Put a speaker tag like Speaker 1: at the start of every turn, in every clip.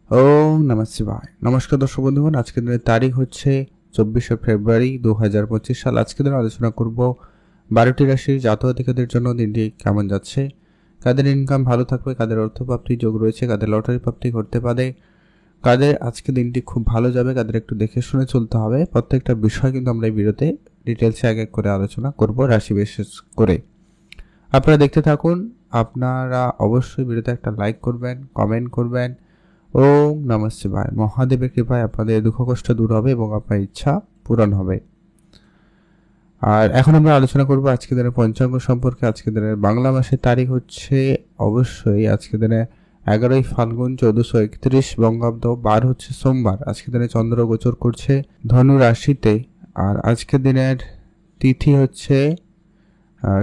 Speaker 1: ওম নমঃ শিবায়। নমস্কার দর্শক বন্ধুগণ, আজকের দিনের তারিখ হচ্ছে 24শে ফেব্রুয়ারি 2025 সাল। আজকের দিনে আলোচনা করব 12টি রাশির জাতক জাতিকাদের জন্য দিনটি কেমন যাচ্ছে, কাদের ইনকাম ভালো থাকবে, কাদের অর্থপ্রাপ্তির যোগ রয়েছে, কাদের লটারি প্রাপ্তি করতে পারে, কাদের আজকে দিনটি খুব ভালো যাবে, কাদের একটু দেখে শুনে চলতে হবে। প্রত্যেকটা বিষয় কিন্তু আমরা এই ভিডিওতে ডিটেলসে এক এক করে আলোচনা করব রাশি বিশেষ করে। আপনারা দেখতে থাকুন। আপনারা অবশ্যই ভিডিওতে একটা লাইক করবেন, কমেন্ট করবেন। ওম নমঃ শিবায়। মহাদেবের কৃপায় আপনাদের দুঃখ কষ্ট দূর হবে এবং আপনার ইচ্ছা পূরণ হবে। আর এখন আমরা আলোচনা করব আজকে দিনের পঞ্চাঙ্গ সম্পর্কে। আজকে দিনের বাংলা মাসের তারিখ হচ্ছে অবশ্যই আজকে দিনে 11ই ফাল্গুন 1431 বঙ্গাব্দ, বার হচ্ছে সোমবার। আজকে দিনে চন্দ্র গোচর করছে ধনু রাশিতে। আর আজকের দিনের তিথি হচ্ছে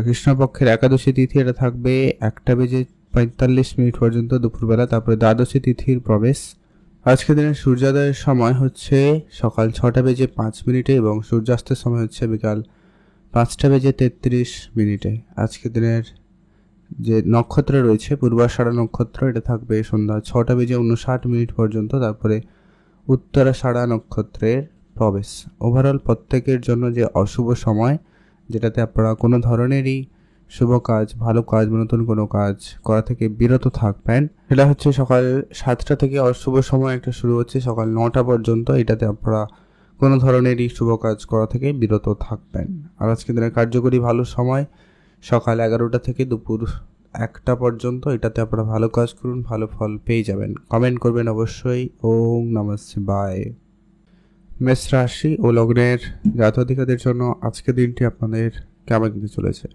Speaker 1: কৃষ্ণপক্ষের একাদশী তিথি। এটা থাকবে 1:45 পর্যন্ত দুপুরবেলা, তারপরে দ্বাদশী তিথির প্রবেশ। আজকের দিনের সূর্যোদয়ের সময় হচ্ছে সকাল 6:05 এবং সূর্যাস্তের সময় হচ্ছে বিকাল 5:33। আজকের দিনের যে নক্ষত্র রয়েছে পূর্বাষাঢ়া নক্ষত্র, এটা থাকবে সন্ধ্যা 6:59 পর্যন্ত, তারপরে উত্তরাষাঢ়া নক্ষত্রের প্রবেশ। ওভারঅল প্রত্যেকের জন্য যে অশুভ সময়, যেটাতে আপনারা কোনো ধরনেরই শুভ কাজ, ভালো কাজ, নতুন কোনো কাজ করা থেকে বিরত থাকবেন, সেটা হচ্ছে সকাল 7টা থেকে অশুভ সময় একটা শুরু হচ্ছে সকাল 9টা পর্যন্ত। এটাতে আপনারা কোনো ধরনেরই শুভ কাজ করা থেকে বিরত থাকবেন। আর আজকে দিনের কার্যকরী ভালো সময় সকাল 11টা থেকে দুপুর 1টা পর্যন্ত। এটাতে আপনারা ভালো কাজ করুন, ভালো ফল পেয়ে যাবেন। কমেন্ট করবেন অবশ্যই। ওম নমঃ শিবায়। মেষ রাশি ও লগ্নের জাতক-জাতিকাদের জন্য আজকে দিনটি আপনাদের কেমন যেতে চলেছে?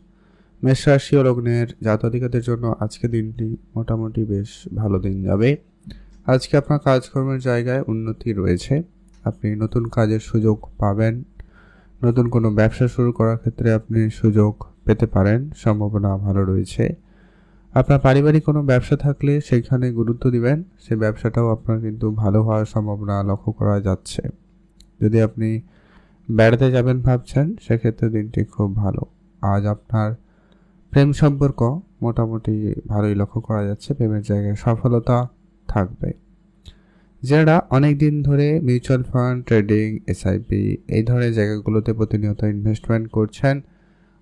Speaker 1: মেষ রাশি ও লগ্নের জাতক-জাতিকাদের জন্য আজকে দিনটি মোটামুটি বেশ ভালো দিন যাবে। আজকে আপনার কাজকর্মের জায়গায় উন্নতি রয়েছে। আপনি নতুন কাজের সুযোগ পাবেন। নতুন কোনো ব্যবসা শুরু করার ক্ষেত্রে আপনি সুযোগ পেতে পারেন, সম্ভাবনা ভালো রয়েছে। আপনার পারিবারিক কোনো ব্যবসা থাকলে সেইখানে গুরুত্ব দিবেন, সেই ব্যবসাটাও আপনার কিন্তু ভালো হওয়ার সম্ভাবনা লক্ষ্য করা যাচ্ছে। যদি আপনি বেড়াতে যাবেন ভাবছেন, সেক্ষেত্রে দিনটি খুব ভালো। আজ আপনার প্রেম সম্পর্ক মোটামুটি ভালোই লক্ষ্য করা যাচ্ছে। প্রেমের জায়গায় সফলতা থাকবে। যারা অনেক দিন ধরে মিউচুয়াল ফান্ড, ট্রেডিং, এসআইপি এই ধরনের জায়গাগুলোতে প্রতিনিয়ত ইনভেস্টমেন্ট করছেন,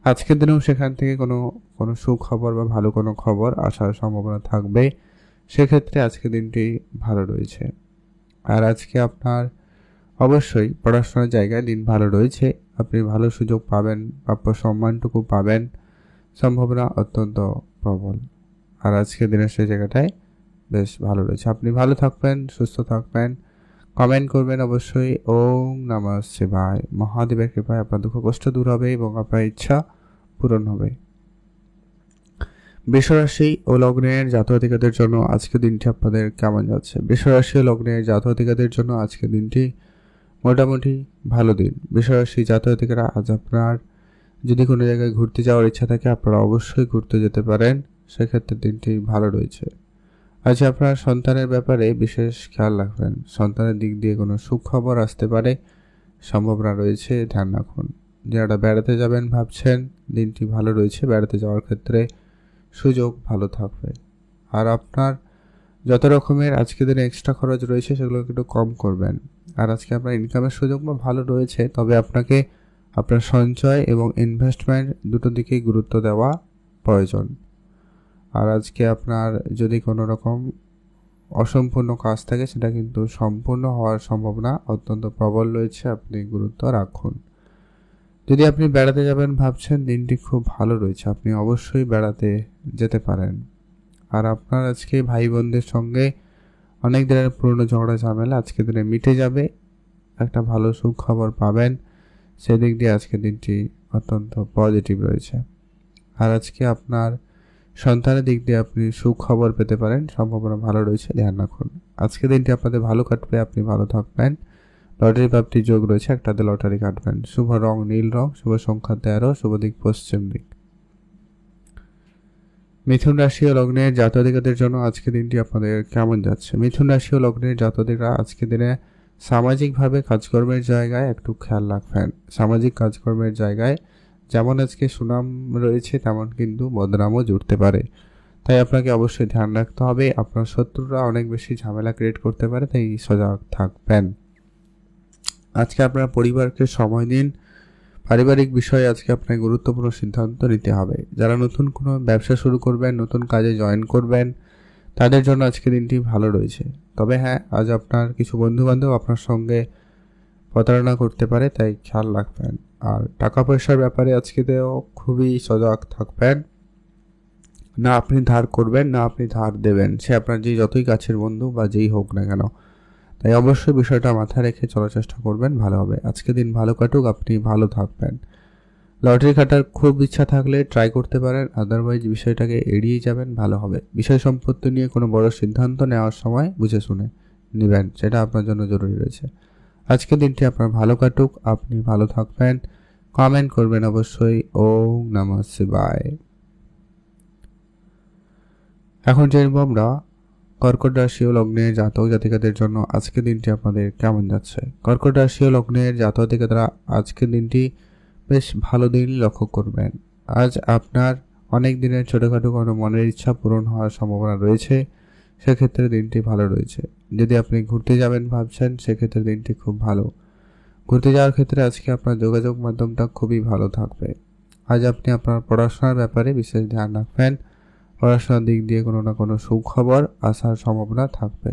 Speaker 1: আজকের দিনেও সেখান থেকে কোনো সুখবর বা ভালো কোনো খবর আসার সম্ভাবনা থাকবে। সেক্ষেত্রে আজকের দিনটি ভালো রয়েছে। আর আজকে আপনার অবশ্যই পড়াশোনার জায়গায় দিন ভালো রয়েছে। আপনি ভালো সুযোগ পাবেন, প্রাপ্য সম্মানটুকু পাবেন, সম্ভাবনা অত্যন্ত প্রবল। আর আজকের দিনের সেই জায়গাটায় বেশ ভালো রয়েছে। আপনি ভালো থাকবেন, সুস্থ থাকবেন। কমেন্ট করবেন অবশ্যই। ওম নমঃ শিবায়। মহাদেবের কৃপায় আপনার দুঃখ কষ্ট দূর হবে এবং আপনার ইচ্ছা পূরণ হবে। বৃষরাশি ও লগ্নের জাতক-জাতিকাদের জন্য আজকের দিনটি আপনাদের কেমন যাচ্ছে? বৃষরাশি ও লগ্নের জাতক-জাতিকাদের জন্য আজকের দিনটি মোটামুটি ভালো দিন। বৃষরাশি জাতক-জাতিকারা আজ আপনার যদি কোনো জায়গায় ঘুরতে যাওয়ার ইচ্ছা থাকে, আপনারা অবশ্যই ঘুরতে যেতে পারেন। সেক্ষেত্রে দিনটি ভালো রয়েছে। আজ আপনার সন্তানের ব্যাপারে বিশেষ খেয়াল রাখবেন। সন্তানের দিক দিয়ে কোনো সুখবর আসতে পারে, সম্ভাবনা রয়েছে, ধ্যান রাখুন। যারা বেড়াতে যাবেন ভাবছেন, দিনটি ভালো রয়েছে। বেড়াতে যাওয়ার ক্ষেত্রে সুযোগ ভালো থাকবে। আর আপনার যত রকমের আজকে দিনে এক্সট্রা খরচ রয়েছে সেগুলোকে একটু কম করবেন। আর আজকে আপনার ইনকামের সুযোগ ভালো রয়েছে, তবে আপনাকে আপনার সঞ্চয় এবং ইনভেস্টমেন্ট দুটো দিকেই গুরুত্ব দেওয়া প্রয়োজন। আর আজকে আপনার যদি কোনো রকম অসম্পূর্ণ কাজ থাকে, সেটা কিন্তু সম্পূর্ণ হওয়ার সম্ভাবনা অত্যন্ত প্রবল রয়েছে। আপনি গুরুত্ব রাখুন। যদি আপনি বেড়াতে যাবেন ভাবছেন, দিনটি খুব ভালো রয়েছে। আপনি অবশ্যই বেড়াতে যেতে পারেন। আর আপনার আজকে ভাই বোনদের সঙ্গে অনেক দিনের পুরনো ঝগড়া ঝামেলা আজকে দিনে মিটে যাবে। একটা ভালো সুখবর পাবেন। সেদিক দিয়ে আজকের দিনটি অত্যন্ত পজিটিভ রয়েছে। আর আজকে আপনার সন্তানের দিক দিয়ে আপনি সুখবর পেতে পারেন, সম্ভাবনা ভালো রয়েছে, ধ্যান রাখুন। আজকের দিনটি আপনাদের ভালো কাটবে, আপনি ভালো থাকবেন। লটারি প্রাপ্তির যোগ রয়েছে, একটাতে লটারি কাটবেন। শুভ রং নীল রং, শুভ সংখ্যা 13, শুভ দিক পশ্চিম দিক। মিথুন রাশি ও লগ্নের জাতক-জাতিকাদের জন্য আজকের দিনটি আপনাদের কেমন যাচ্ছে? মিথুন রাশি ও লগ্নের জাতক-জাতিকারা আজকের দিনে সামাজিকভাবে কাজকর্মের জায়গায় একটু খেয়াল রাখবেন। সামাজিক কাজকর্মের জায়গায় যেমন আজকে সুনাম রয়েছে, তেমন কিন্তু বদনামও জুড়তে পারে। তাই আপনাকে অবশ্যই ধ্যান রাখতে হবে। আপনার শত্রুরা অনেক বেশি ঝামেলা ক্রিয়েট করতে পারে, তাই সজাগ থাকবেন। আজকে আপনার পরিবারকে সময় দিন। পারিবারিক বিষয়ে আজকে আপনাকে গুরুত্বপূর্ণ সিদ্ধান্ত নিতে হবে। যারা নতুন কোনো ব্যবসা শুরু করবেন, নতুন কাজে জয়েন করবেন, তাদের জন্য আজকে দিনটি ভালো রয়েছে। তবে হ্যাঁ, আজ আপনার কিছু বন্ধুবান্ধব আপনার সঙ্গে প্রতারণা করতে পারে, তাই খেয়াল রাখবেন। আর টাকা পয়সার ব্যাপারে আজকেতেও খুবই সজাগ থাকবেন। না আপনি ধার করবেন, না আপনি ধার দেবেন, সে আপনার যতই কাছের বন্ধু বা যেই হোক না কেন। তাই অবশ্যই বিষয়টা মাথায় রেখে চলার চেষ্টা করবেন, ভালো হবে। আজকে দিন ভালো কাটুক, আপনি ভালো থাকবেন। লটারি কাটার খুব ইচ্ছা থাকলে ট্রাই করতে পারেন, আদারওয়াইজ বিষয়টাকে এড়িয়ে যাবেন, ভালো হবে। বিষয় সম্পত্তি নিয়ে কোনো বড় সিদ্ধান্ত নেওয়ার সময় বুঝে শুনে নেবেন, সেটা আপনার জন্য জরুরি রয়েছে। আজকে দিনটি আপনার ভালো কাটুক, আপনি ভালো থাকবেন। কমেন্ট করবেন অবশ্যই। ওম নমঃ শিবায়। এখন জানবো আমরা কর্কট রাশি ও লগ্নের জাতক জাতিকাদের জন্য আজকের দিনটি আপনাদের কেমন যাচ্ছে। কর্কট রাশি ও লগ্নের জাতক জাতিকারা আজকের দিনটি বেশ ভালো দিন লক্ষ্য করবেন। আজ আপনার অনেক দিনের ছোটোখাটো কোনো মনের ইচ্ছা পূরণ হওয়ার সম্ভাবনা রয়েছে, সেক্ষেত্রে দিনটি ভালো রয়েছে। যদি আপনি ঘুরতে যাবেন ভাবছেন, সেক্ষেত্রে দিনটি খুব ভালো। ঘুরতে যাওয়ার ক্ষেত্রে আজকে আপনার যোগাযোগ মাধ্যমটা খুবই ভালো থাকবে। আজ আপনি আপনার পড়াশোনার ব্যাপারে বিশেষ ধ্যান রাখবেন। পড়াশোনার দিক দিয়ে কোনো না কোনো সুখবর আসার সম্ভাবনা থাকবে।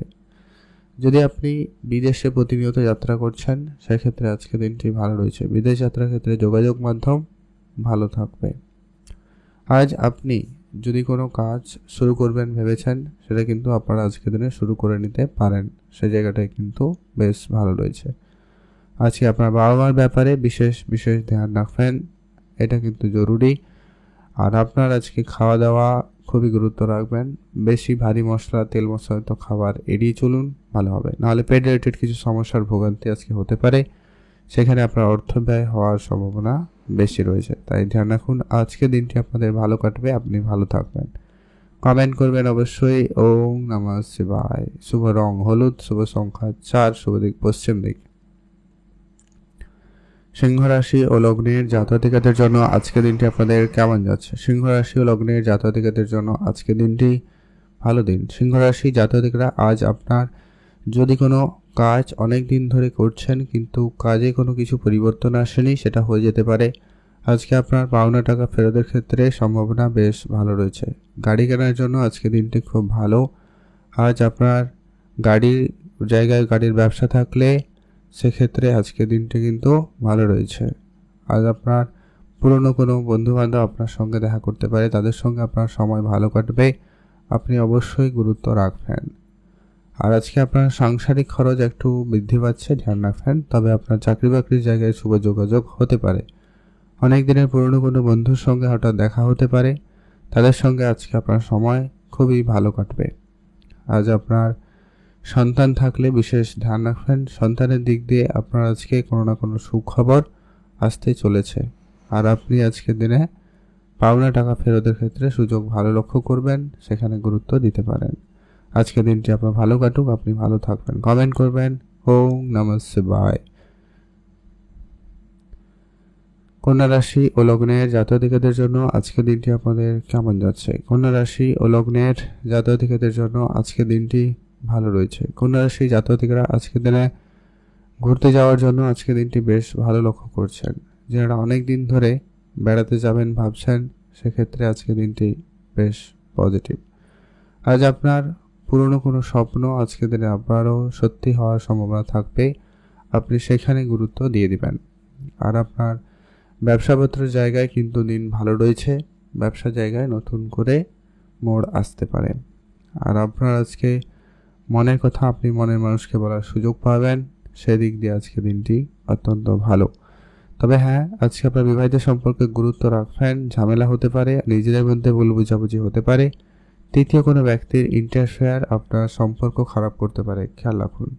Speaker 1: যদি আপনি বিদেশে প্রতিনিয়ত যাত্রা করছেন, সেক্ষেত্রে আজকে দিনটি ভালো রয়েছে। বিদেশ যাত্রার ক্ষেত্রে যোগাযোগ মাধ্যম ভালো থাকবে। আজ আপনি যদি কোনো কাজ শুরু করবেন ভেবেছেন, সেটা কিন্তু আপনারা আজকের দিনে শুরু করে নিতে পারেন, সেই জায়গাটায় কিন্তু বেশ ভালো রয়েছে। আজকে আপনার বাবা মার ব্যাপারে বিশেষ ধ্যান রাখবেন, এটা কিন্তু জরুরি। আর আপনার আজকে খাওয়া দাওয়া খুবই গুরুত্ব রাখবেন। বেশি ভারী মশলা, তেল মশলাযুক্ত খাবার এড়িয়ে চলুন, ভালো হবে। নাহলে পেট রিলেটেড কিছু সমস্যার ভোগান্তি আজকে হতে পারে, সেখানে আপনার অর্থ ব্যয় হওয়ার সম্ভাবনা বেশি রয়েছে, তাই ধ্যান রাখুন। আজকে দিনটি আপনাদের ভালো কাটবে, আপনি ভালো থাকবেন। কমেন্ট করবেন অবশ্যই। ওম নমঃ শিবায়। শুভ রং হলুদ, শুভ সংখ্যা 4, শুভ দিক পশ্চিম দিক। সিংহ রাশি ও লগ্নের জাতক-জাতিকাদের জন্য আজকে দিনটি আপনাদের কেমন যাচ্ছে। সিংহ রাশি ও লগ্নের জাতক-জাতিকাদের জন্য আজকে দিনটি ভালো দিন। সিংহ রাশি জাতক-জাতিকারা আজ আপনার যদি কোনো কাজ অনেক দিন ধরে করছেন কিন্তু কাজে কোনো কিছু পরিবর্তন আসেনি, সেটা হয়ে যেতে পারে। আজকে আপনার পাওনা টাকা ফেরতের ক্ষেত্রে সম্ভাবনা বেশ ভালো রয়েছে। গাড়ি কেনার জন্য আজকে দিনটি খুব ভালো। আজ আপনার গাড়ির জায়গায় গাড়ির ব্যবসা থাকলে সেক্ষেত্রে আজকে দিনটি কিন্তু ভালো রয়েছে। আজ আপনার পুরনো কোনো বন্ধুবান্ধব আপনার সঙ্গে দেখা করতে পারে, তাদের সঙ্গে আপনার সময় ভালো কাটবে, আপনি অবশ্যই গুরুত্ব রাখবেন। আর আজকে আপনার সাংসারিক খরচ একটু বৃদ্ধি পাচ্ছে, ধ্যান রাখবেন। তবে আপনার চাকরি বাকরির জায়গায় শুভ যোগাযোগ হতে পারে। অনেক দিনের পুরনো কোনো বন্ধুর সঙ্গে হঠাৎ দেখা হতে পারে, তাদের সঙ্গে আজকে আপনার সময় খুবই ভালো কাটবে। আজ আপনার সন্তান থাকলে বিশেষ ধ্যান রাখবেন। সন্তানের দিক দিয়ে আপনার আজকে কোনো না কোনো সুখবর আসতে চলেছে। আর আপনি আজকের দিনে পাওনা টাকা ফেরতের ক্ষেত্রে সুযোগ ভালো লক্ষ্য করবেন, সেখানে গুরুত্ব দিতে পারেন। আজকের দিনটি আপনার ভালো কাটুক, আপনি ভালো থাকবেন। কমেন্ট করবেন। ওম নমঃ শিবায়। কন্যা রাশি ও লগ্নের জাতক-জাতিকাদের জন্য আজকের দিনটি আপনাদের কেমন যাচ্ছে। কন্যা রাশি ও লগ্নের জাতক-জাতিকাদের জন্য আজকের দিনটি ভালো রয়েছে। কন্যা রাশি জাতক-জাতিকারা আজকের দিনে ঘুরতে যাওয়ার জন্য আজকের দিনটি বেশ ভালো লক্ষ্য করছেন। যারা অনেক দিন ধরে বেড়াতে যাবেন ভাবছেন, সেক্ষেত্রে আজকের দিনটি বেশ পজিটিভ। আজ আপনার পুরনো কোনো স্বপ্ন আজকের দিনে আবারও সত্যি হওয়ার সম্ভাবনা থাকবে, আপনি সেখানে গুরুত্ব দিয়ে দিবেন। আর আপনার ব্যবসাপত্রের জায়গায় কিন্তু দিন ভালো রয়েছে, ব্যবসা জায়গায় নতুন করে মোড় আসতে পারে। আর আপনার আজকে মনের কথা আপনি মনের মানুষকে বলার সুযোগ পাবেন, সেদিক দিয়ে আজকে দিনটি অত্যন্ত ভালো। তবে হ্যাঁ, আজকে আপনার বিবাহিত সম্পর্কে গুরুত্ব রাখবেন। ঝামেলা হতে পারে, নিজেদের মধ্যে ভুল বুঝাবুঝি হতে পারে, তৃতীয় কোনো ব্যক্তির ইন্টারফেয়ার আপনার সম্পর্ক খারাপ করতে পারে, খেয়াল রাখুন।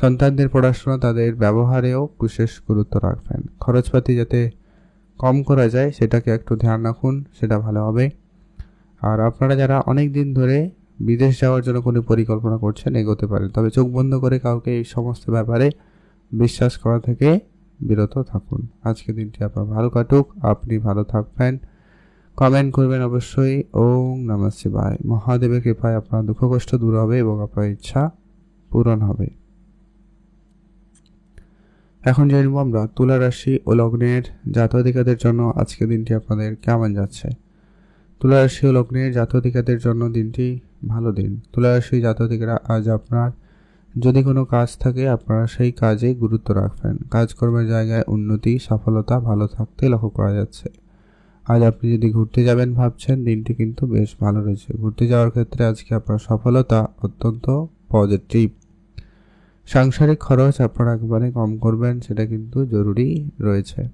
Speaker 1: সন্তানদের পড়াশোনা, তাদের ব্যবহারেও বিশেষ গুরুত্ব রাখবেন। খরচপাতি যাতে কম করা যায় সেটাকে একটু ধ্যান রাখুন, সেটা ভালো হবে। আর আপনারা যারা অনেক দিন ধরে বিদেশ যাওয়ার জন্য কোনো পরিকল্পনা করছেন, এগোতে পারেন। তবে চোখ বন্ধ করে কাউকে এই সমস্ত ব্যাপারে বিশ্বাস করা থেকে বিরত থাকুন। আজকে দিনটি আপনার ভালো কাটুক, আপনি ভালো থাকবেন। কমেন্ট করবেন অবশ্যই। ওম নমঃ শিবায়। মহাদেবের কৃপায় আপনার দুঃখ কষ্ট দূর হবে এবং আপনার ইচ্ছা পূরণ হবে। এখন জেনে নেব আমরা তুলা রাশি ও লগ্নের জাতক-জাতিকাদের জন্য আজকের দিনটি আপনাদের কেমন যাচ্ছে। তুলা রাশি ও লগ্নের জাতক-জাতিকাদের জন্য দিনটি ভালো দিন। তুলা রাশি জাতক-জাতিকারা আজ আপনার যদি কোনো কাজ থাকে আপনারা সেই কাজে গুরুত্ব রাখবেন। কাজকর্মের জায়গায় উন্নতি সফলতা ভালো থাকতে লক্ষ্য করা যাচ্ছে। আজ আপনি যদি ঘুরতে যাবেন ভাবছেন দিনটি কিন্তু বেশ ভালো রয়েছে। ঘুরতে যাওয়ার ক্ষেত্রে আজকে আপনার সফলতা অত্যন্ত পজিটিভ। সাংসারিক খরচ আপনারা একবারে কম করবেন, সেটা কিন্তু জরুরি রয়েছে।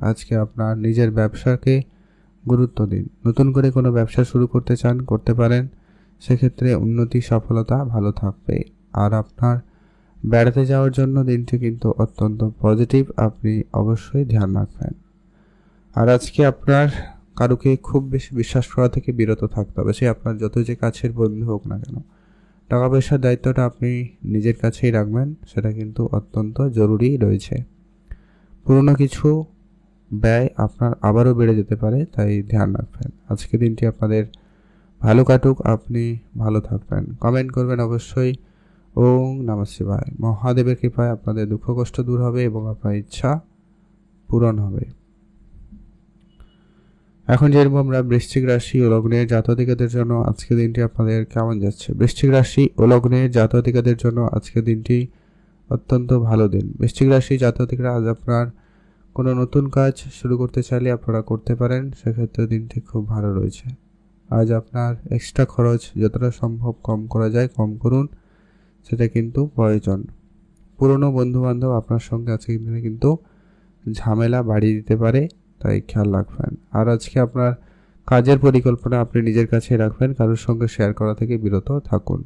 Speaker 1: আজকে আপনার নিজের ব্যবসাকে গুরুত্ব দিন। নতুন করে কোনো ব্যবসা শুরু করতে চান করতে পারেন, সেক্ষেত্রে উন্নতি সফলতা ভালো থাকবে। আর আপনার বেড়াতে যাওয়ার জন্য দিনটি কিন্তু অত্যন্ত পজিটিভ, আপনি অবশ্যই ধ্যান রাখবেন। আর আজকে আপনার কারুকে খুব বেশি বিশ্বাস করা থেকে বিরত থাকতে হবে, সে আপনার যত যে কাছের বন্ধু হোক না কেন। টাকা পয়সার দায়িত্বটা আপনি নিজের কাছেই রাখবেন, সেটা কিন্তু অত্যন্ত জরুরি রয়েছে। পুরনো কিছু ব্যয় আপনার আবারও বেড়ে যেতে পারে, তাই ধ্যান রাখবেন। আজকে দিনটি আপনাদের ভালো কাটুক, আপনি ভালো থাকবেন। কমেন্ট করবেন অবশ্যই। ওম নমঃ শিবায়। মহাদেবের কৃপায় আপনাদের দুঃখ কষ্ট দূর হবে এবং আপনার ইচ্ছা পূরণ হবে। এখন যেরকম আমরা বৃশ্চিক রাশি ও লগ্নের জাতক-জাতিকাদের জন্য আজকের দিনটি আপনাদের কেমন যাচ্ছে। বৃশ্চিক রাশি ও লগ্নের জাতক-জাতিকাদের জন্য আজকের দিনটি অত্যন্ত ভালো দিন। বৃশ্চিক রাশি জাতক-জাতিকারা আজ আপনার কোনো নতুন কাজ শুরু করতে চাইলে আপনারা করতে পারেন, সেক্ষেত্রে দিনটি খুব ভালো রয়েছে। আজ আপনার এক্সট্রা খরচ যতটা সম্ভব কম করা যায় কম করুন, সেটা কিন্তু প্রয়োজন। পুরনো বন্ধুবান্ধব আপনার সঙ্গে আজকের দিনে কিন্তু ঝামেলা বাড়িয়ে দিতে পারে, তাই খেয়াল রাখবেন। আর আজকে আপনার কাজের পরিকল্পনা আপনি নিজের কাছে রাখবেন, কারোর সঙ্গে শেয়ার করা থেকে বিরত থাকুন।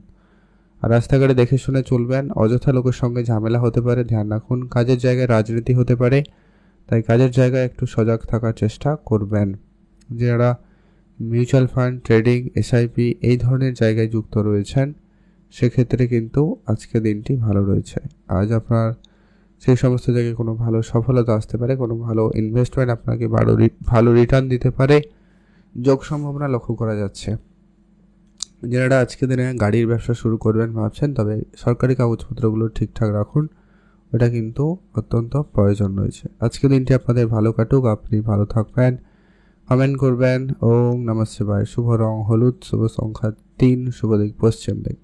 Speaker 1: আর রাস্তাঘাটে দেখে শুনে চলবেন, অযথা লোকের সঙ্গে ঝামেলা হতে পারে, ধ্যান রাখুন। কাজের জায়গায় রাজনীতি হতে পারে, তাই কাজের জায়গায় একটু সজাগ থাকার চেষ্টা করবেন। যারা মিউচুয়াল ফান্ড, ট্রেডিং, এসআইপি এই ধরনের জায়গায় যুক্ত রয়েছেন, সেক্ষেত্রে কিন্তু আজকে দিনটি ভালো রয়েছে। আজ আপনার সেই সমস্ত জায়গায় কোনো ভালো সফলতা আসতে পারে, কোনো ভালো ইনভেস্টমেন্ট আপনাকে ভালো রিটার্ন দিতে পারে, যোগ সম্ভাবনা লক্ষ্য করা যাচ্ছে। যারা আজকে দিনে গাড়ির ব্যবসা শুরু করবেন ভাবছেন, তবে সরকারি কাগজপত্রগুলো ঠিকঠাক রাখুন, ওটা কিন্তু অত্যন্ত প্রয়োজন রয়েছে। আজকে দিনটি আপনাদের ভালো কাটুক, আপনি ভালো থাকবেন। কমেন্ট করবেন। ওম নমঃ শিবায়। শুভ রং হলুদ, শুভ সংখ্যা 3, শুভ দিক পশ্চিম দিক।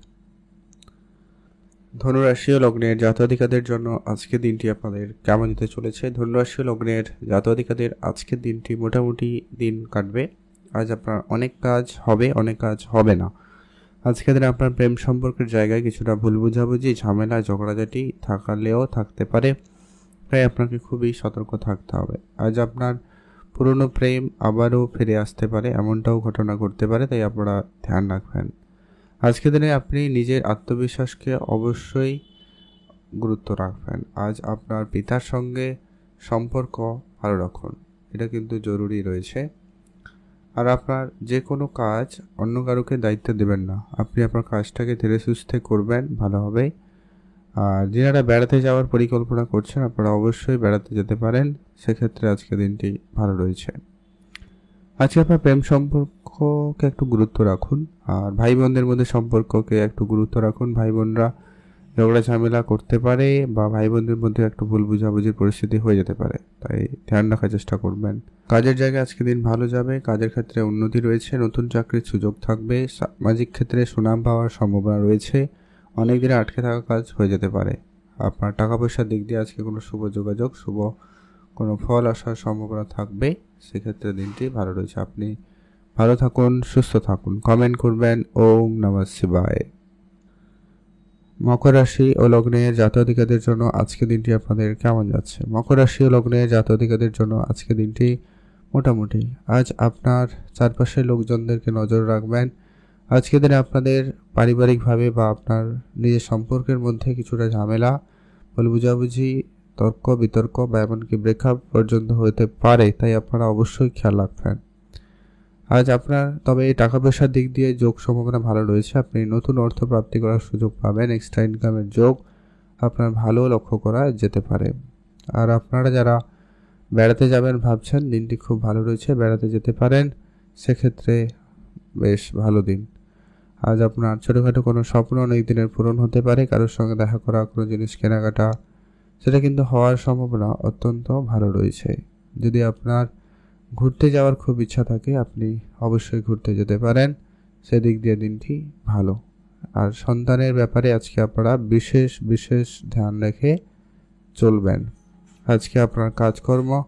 Speaker 1: ধনুরাশি ও লগ্নের জাতক-জাতিকাদের জন্য আজকের দিনটি আপনাদের কেমন যেতে চলেছে। ধনুরাশি ও লগ্নের জাতক-জাতিকাদের আজকের দিনটি মোটামুটি দিন কাটবে। আজ আপনার অনেক কাজ হবে, অনেক কাজ হবে না। আজকের দিনে আপনার প্রেম সম্পর্কের জায়গায় কিছুটা ভুল বোঝাবুঝি, ঝামেলা, ঝগড়াঝাটি থাকলেও থাকতে পারে, তাই আপনাকে খুবই সতর্ক থাকতে হবে। আজ আপনার পুরনো প্রেম আবারও ফিরে আসতে পারে, এমনটাও ঘটনা ঘটতে পারে, তাই আপনারা ধ্যান রাখবেন। আজকের দিনে আপনি নিজের আত্মবিশ্বাসকে অবশ্যই গুরুত্ব রাখবেন। আজ আপনার পিতার সঙ্গে সম্পর্ক ভালো রাখুন, এটা কিন্তু জরুরি রয়েছে। আর আপনার যে কোনো কাজ অন্য কারোকে দায়িত্ব দেবেন না, আপনি আপনার কাজটাকে ধীরে সুস্থে করবেন, ভালো হবে। আর যারা বেড়াতে যাওয়ার পরিকল্পনা করছেন আপনারা অবশ্যই বেড়াতে যেতে পারেন, সেক্ষেত্রে আজকের দিনটি ভালো রয়েছে। আজকে আপনার প্রেম সম্পর্ককে একটু গুরুত্ব রাখুন, আর ভাই বোনদের মধ্যে সম্পর্ককে একটু গুরুত্ব রাখুন। ভাই বোনরা ঝগড়া ঝামেলা করতে পারে বা ভাই বোনদের মধ্যে একটু ভুল বুঝাবুঝির পরিস্থিতি হয়ে যেতে পারে, তাই ধ্যান রাখার চেষ্টা করবেন। কাজের জায়গায় আজকে দিন ভালো যাবে, কাজের ক্ষেত্রে উন্নতি রয়েছে, নতুন চাকরির সুযোগ থাকবে, সামাজিক ক্ষেত্রে সুনাম পাওয়ার সম্ভাবনা রয়েছে, অনেক দিনে আটকে থাকা কাজ হয়ে যেতে পারে। আপনার টাকা পয়সার দিক দিয়ে আজকে কোনো শুভ যোগাযোগ, শুভ কোনো ফল আসার সম্ভাবনা থাকবে, সেক্ষেত্রে দিনটি ভালো রয়েছে। আপনি ভালো থাকুন, সুস্থ থাকুন। কমেন্ট করবেন। ওম নমঃ শিবায়। মকর রাশি ও লগ্নের জাতক-জাতিকাদের জন্য আজকে দিনটি আপনাদের কেমন যাচ্ছে। মকর রাশি ও লগ্নের জাতক-জাতিকাদের জন্য আজকে দিনটি মোটামুটি। আজ আপনার চারপাশের লোকজনদেরকে নজর রাখবেন। আজকে দিনে আপনাদের পারিবারিকভাবে বা আপনার নিজের সম্পর্কের মধ্যে কিছুটা ঝামেলা, ভুল বুঝাবুঝি, তর্ক বিতর্ক বা এমনকি ব্রেকআপ পর্যন্ত হতে পারে, তাই আপনারা অবশ্যই খেয়াল রাখবেন। আজ আপনার তবে টাকা পয়সার দিক দিয়ে যোগ সম্ভাবনা ভালো রয়েছে, আপনি নতুন অর্থ প্রাপ্তি করার সুযোগ পাবেন, এক্সট্রা ইনকামের যোগ আপনার ভালো লক্ষ্য করা যেতে পারে। আর আপনারা যারা বেড়াতে যাবেন ভাবছেন, দিনটি খুব ভালো রয়েছে, বেড়াতে যেতে পারেন, সেক্ষেত্রে বেশ ভালো দিন। আজ আপনার ছোটোখাটো কোনো স্বপ্ন অনেক দিনের পূরণ হতে পারে। কারোর সঙ্গে দেখা করা, কোনো জিনিস কেনাকাটা, সেটা কিন্তু হওয়ার সম্ভাবনা অত্যন্ত ভালো রয়েছে। যদি আপনার ঘুরতে যাওয়ার খুব ইচ্ছা থাকে, আপনি অবশ্যই ঘুরতে যেতে পারেন। সেদিক দিয়ে দিনটি ভালো। আর সন্তানের ব্যাপারে আজকে আপনারা বিশেষ বিশেষ ধ্যান রেখে চলবেন। আজকে আপনার কাজকর্ম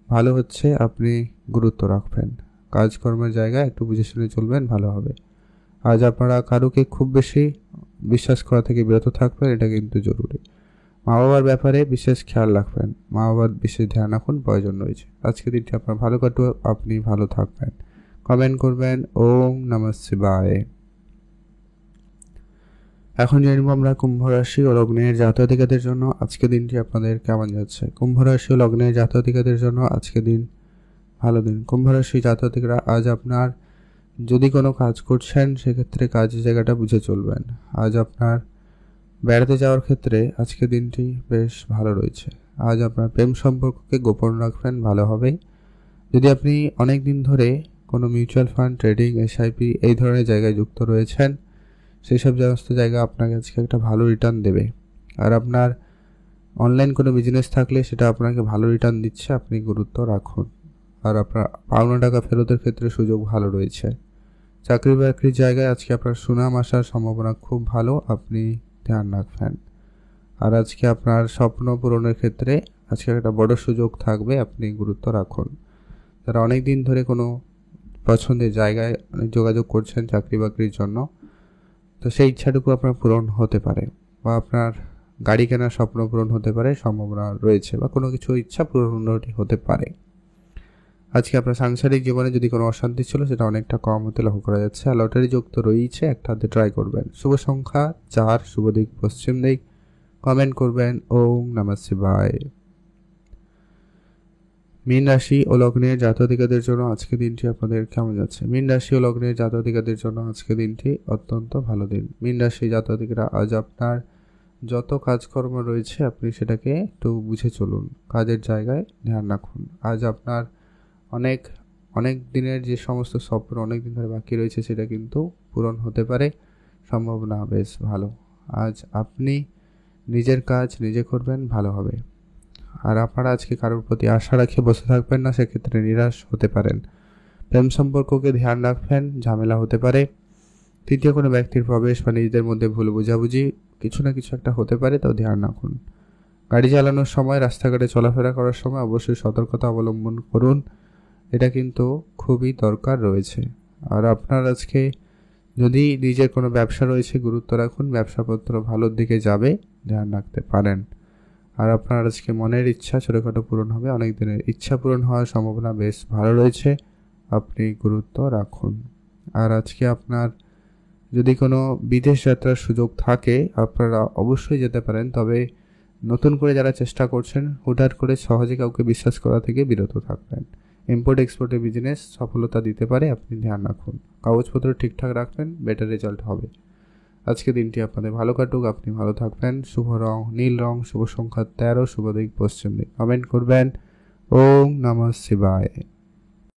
Speaker 1: ভালো হচ্ছে, আপনি গুরুত্ব রাখবেন। কাজকর্মের জায়গায় একটু বুঝে শুনে চলবেন, ভালো হবে। আজ আপনারা কারুকে খুব বেশি বিশ্বাস করা থেকে বিরত থাকবেন, এটা কিন্তু জরুরি। মা বাবার ব্যাপারে বিশেষ খেয়াল রাখবেন, মা বাবার বিশেষ ধ্যান রাখুন, প্রয়োজন রয়েছে। আজকে দিনটি আপনার ভালো কাটুক, আপনি ভালো থাকবেন। কমেন্ট করবেন ওম নমঃ শিবায়। এখন জানব আমরা কুম্ভ রাশি ও লগ্নের জাতক-জাতিকাদের জন্য আজকে দিনটি আপনাদের কেমন যাচ্ছে। কুম্ভ রাশি ও লগ্নের জাতক-জাতিকাদের জন্য আজকে দিন ভালো দিন। কুম্ভ রাশি জাতক-জাতিকারা আজ আপনার যদি কোনো কাজ করছেন, সেক্ষেত্রে কাজের জায়গাটা বুঝে চলবেন। আজ আপনার বেড়াতে যাওয়ার ক্ষেত্রে আজকে দিনটি বেশ ভালো রয়েছে। আজ আপনার প্রেম সম্পর্ককে গোপন রাখবেন, ভালো হবে। যদি আপনি অনেক দিন ধরে কোনো মিউচুয়াল ফান্ড, ট্রেডিং, এসআইপি এই ধরনের জায়গায় যুক্ত রয়েছেন, সেই সব সমস্ত জায়গা আপনাকে আজকে একটা ভালো রিটার্ন দেবে। আর আপনার অনলাইন কোনো বিজনেস থাকলে সেটা আপনাকে ভালো রিটার্ন দিচ্ছে, আপনি গুরুত্ব রাখুন। আর আপনার পাওনা টাকা ফেরতের ক্ষেত্রে সুযোগ ভালো রয়েছে। চাকরি বাকরির জায়গায় আজকে আপনার সুনাম আসার সম্ভাবনা খুব ভালো, আপনি ধ্যান রাখবেন। আর আজকে আপনার স্বপ্ন পূরণের ক্ষেত্রে আজকে একটা বড় সুযোগ থাকবে, আপনি গুরুত্ব রাখুন। যারা অনেক দিন ধরে কোনো পছন্দের জায়গায় যোগাযোগ করছেন চাকরি বাকরির জন্য, তো সেই ইচ্ছাটুকু আপনার পূরণ হতে পারে, বা আপনার গাড়ি কেনার স্বপ্ন পূরণ হতে পারে, সম্ভাবনা রয়েছে, বা কোনো কিছু ইচ্ছা পূরণ হতে পারে। আজকে আপনার সাংসারিক জীবনে যদি কোনো অশান্তি ছিল, সেটা অনেকটা কম হতে লক্ষ্য করা যাচ্ছে। আর লটারি যোগ তো রয়েছে, একটা হাতে ট্রাই করবেন। শুভ সংখ্যা 4, শুভ দিক পশ্চিম দিক। কমেন্ট করবেন ওম নমঃ শিবায়। মীন রাশি ও লগ্নের জাতক-জাতিকাদের জন্য আজকে দিনটি আপনাদের কেমন যাচ্ছে। মীন রাশি ও লগ্নের জাতক-জাতিকাদের জন্য আজকে দিনটি অত্যন্ত ভালো দিন। মীন রাশি জাতক-জাতিকারা আজ আপনার যত কাজকর্ম রয়েছে, আপনি সেটাকে একটু বুঝে চলুন। কাজের জায়গায় ধ্যান রাখুন। আজ আপনার অনেক অনেক দিনের যে সমস্ত স্বপ্ন অনেক দিন ধরে বাকি রয়েছে, সেটা কিন্তু পূরণ হতে পারে, সম্ভাবনা বেশ ভালো। আজ আপনি নিজের কাজ নিজে করবেন, ভালো হবে। আর আপনারা আজকে কারোর প্রতি আশা রাখে বসে থাকবেন না, সেক্ষেত্রে নিরাশ হতে পারেন। প্রেম সম্পর্ককে ধ্যান রাখবেন, ঝামেলা হতে পারে। তৃতীয় কোনো ব্যক্তির প্রবেশ বা নিজেদের মধ্যে ভুল বোঝাবুঝি কিছু না কিছু একটা হতে পারে, তাও ধ্যান রাখুন। গাড়ি চালানোর সময়, রাস্তাঘাটে চলাফেরা করার সময় অবশ্যই সতর্কতা অবলম্বন করুন, এটা কিন্তু খুবই দরকার রয়েছে। আর আপনার আজকে যদি নিজের কোনো ব্যবসা রয়েছে, গুরুত্ব রাখুন, ব্যবসাপত্র ভালোর দিকে যাবে, ধ্যান রাখতে পারেন। আর আপনার আজকে মনের ইচ্ছা ছোটোখাটো পূরণ হবে, অনেক দিনের ইচ্ছা পূরণ হওয়ার সম্ভাবনা বেশ ভালো রয়েছে, আপনি গুরুত্ব রাখুন। আর আজকে আপনার যদি কোনো বিদেশ যাত্রার সুযোগ থাকে, আপনারা অবশ্যই যেতে পারেন। তবে নতুন করে যারা চেষ্টা করছেন, হুটহাট করে সহজে কাউকে বিশ্বাস করা থেকে বিরত থাকবেন। ইম্পোর্ট এক্সপোর্টের বিজনেস সফলতা দিতে পারে, আপনি ধ্যান রাখুন। কাগজপত্র ঠিকঠাক রাখবেন, বেটার রেজাল্ট হবে। আজকে দিনটি আপনাদের ভালো কাটুক, আপনি ভালো থাকবেন। শুভ রং নীল রং, শুভ সংখ্যা 13, শুভ দিক পশ্চিম দিক। কমেন্ট করবেন ওম নমঃ শিবায়।